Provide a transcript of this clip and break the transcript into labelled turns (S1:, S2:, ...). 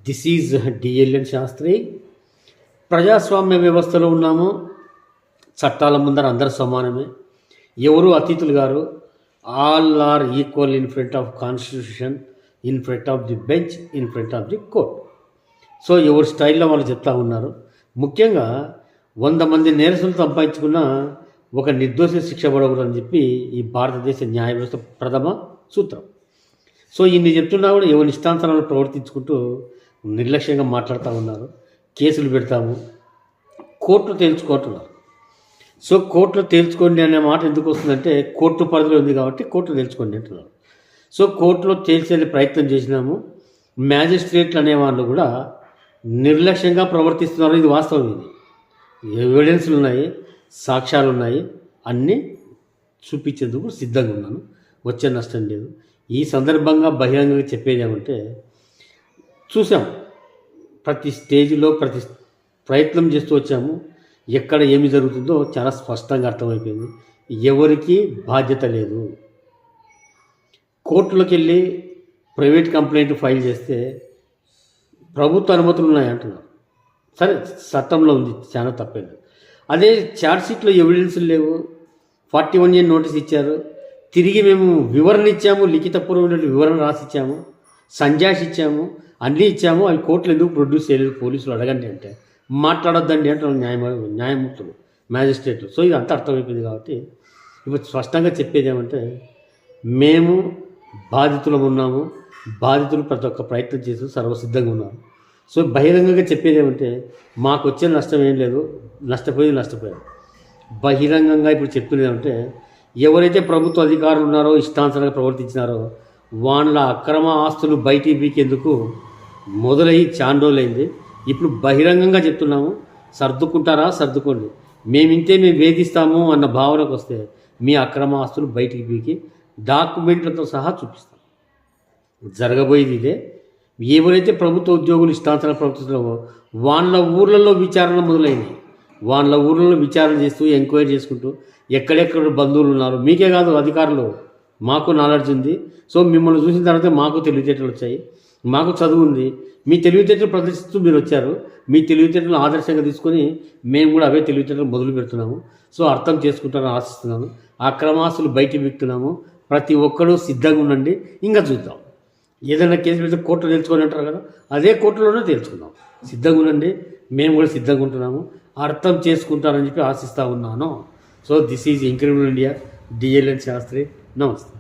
S1: This is డిఎల్ఎన్ Sastry. ప్రజాస్వామ్య వ్యవస్థలో ఉన్నాము. చట్టాల ముందర అందరు సమానమే. ఎవరు అతిథులు గారు. All are equal in front of constitution, in front of the bench, in front of the court. So ఎవరి స్టైల్లో వాళ్ళు చెప్తా ఉన్నారు. ముఖ్యంగా 100 మంది నేరస్తులు సంపాదించుకున్న ఒక నిర్దోషి శిక్ష పడకూడదని చెప్పి ఈ భారతదేశ న్యాయ వ్యవస్థ ప్రథమ సూత్రం. సో ఇన్ని చెప్తున్నా కూడా ఎవరి ఇష్టాంతరాలు ప్రవర్తించుకుంటూ నిర్లక్ష్యంగా మాట్లాడుతూ ఉన్నారు. కేసులు పెడతాము, కోర్టులు తేల్చుకుంటున్నారు. సో కోర్టులో తేల్చుకోండి అనే మాట ఎందుకు వస్తుందంటే కోర్టు పరిధిలో ఉంది కాబట్టి కోర్టులో తేల్చుకోండి అంటున్నారు. సో కోర్టులో తేల్చే ప్రయత్నం చేసినాము. మ్యాజిస్ట్రేట్లు అనేవాళ్ళు కూడా నిర్లక్ష్యంగా ప్రవర్తిస్తున్నారు. ఇది వాస్తవం. ఇది ఎవిడెన్స్లు ఉన్నాయి, సాక్ష్యాలు ఉన్నాయి, అన్నీ చూపించేందుకు సిద్ధంగా ఉన్నాను. వచ్చే నష్టం లేదు. ఈ సందర్భంగా బహిరంగంగా చెప్పేది ఏమంటే, చూసాం ప్రతి స్టేజ్లో ప్రతి ప్రయత్నం చేస్తూ వచ్చాము. ఎక్కడ ఏమి జరుగుతుందో చాలా స్పష్టంగా అర్థమైపోయింది. ఎవరికి బాధ్యత లేదు. కోర్టులోకి వెళ్ళి ప్రైవేట్ కంప్లైంట్ ఫైల్ చేస్తే ప్రభుత్వ అనుమతులు ఉన్నాయంటున్నారు. సరే, చట్టంలో ఉంది, చాలా తప్పేది. అదే ఛార్జ్షీట్లో ఎవిడెన్స్లు లేవు. 41A నోటీస్ ఇచ్చారు. తిరిగి మేము వివరణ ఇచ్చాము, లిఖితపూర్వమైన వివరణ రాసిచ్చాము, సంజాష్ ఇచ్చాము, అన్నీ ఇచ్చాము. అవి కోర్టులు ఎందుకు ప్రొడ్యూస్ చేయలేదు, పోలీసులు అడగండి అంటే మాట్లాడొద్దండి అంటే న్యాయమూర్తులు, మ్యాజిస్ట్రేట్లు. సో ఇది అంతా అర్థమైపోయింది. కాబట్టి ఇప్పుడు స్పష్టంగా చెప్పేది ఏమంటే, మేము బాధితులం ఉన్నాము. బాధితులు ప్రతి ఒక్క ప్రయత్నం చేసి సర్వసిద్ధంగా ఉన్నారు. సో బహిరంగంగా చెప్పేది ఏమంటే, మాకు వచ్చే నష్టం ఏం లేదు, నష్టపోయారు. బహిరంగంగా ఇప్పుడు చెప్పేది ఏమంటే, ఎవరైతే ప్రభుత్వ అధికారులు ఉన్నారో ఇష్టానుసారంగా ప్రవర్తించినారో వాళ్ళ అక్రమ ఆస్తులు బయటికి పీకేందుకు మొదలయ్యి చాండోలైంది. ఇప్పుడు బహిరంగంగా చెప్తున్నాము, సర్దుకోండి. మేము వేధిస్తాము అన్న భావనకు వస్తే మీ అక్రమ ఆస్తులు బయటికి పీకి డాక్యుమెంట్లతో సహా చూపిస్తాం. జరగబోయేది ఇదే. ఎవరైతే ప్రభుత్వ ఉద్యోగులు ఇష్టానుసారంగా ప్రవర్తిస్తున్నారో వాళ్ళ ఊర్లలో విచారణ మొదలైంది. వాళ్ళ ఊర్లలో విచారణ చేస్తూ ఎంక్వైరీ చేసుకుంటూ ఎక్కడెక్కడ బంధువులు ఉన్నారు, మీకే కాదు అధికారులు, మాకు నాలెడ్జ్ ఉంది. సో మిమ్మల్ని చూసిన తర్వాత మాకు తెలివితేటలు వచ్చాయి, మాకు చదువు ఉంది. మీ తెలివితేటలు ప్రదర్శిస్తూ మీరు వచ్చారు. మీ తెలివితేటలను ఆదర్శంగా తీసుకొని మేము కూడా అవే తెలివితేటలు మొదలు పెడుతున్నాము. సో అర్థం చేసుకుంటారని ఆశిస్తున్నాను. అక్రమాస్తులు బయట పెడుతున్నాము. ప్రతి ఒక్కరూ సిద్ధంగా ఉండండి. ఇంకా చూద్దాం. ఏదైనా కేసు పెడితే కోర్టులో తెలుసుకొని అంటారు కదా, అదే కోర్టులోనే తెలుసుకుందాం. సిద్ధంగా ఉండండి. మేము కూడా సిద్ధంగా ఉంటున్నాము. అర్థం చేసుకుంటారని చెప్పి ఆశిస్తూ ఉన్నాను. So this is incredible India, DLN Shastri. నమస్తే.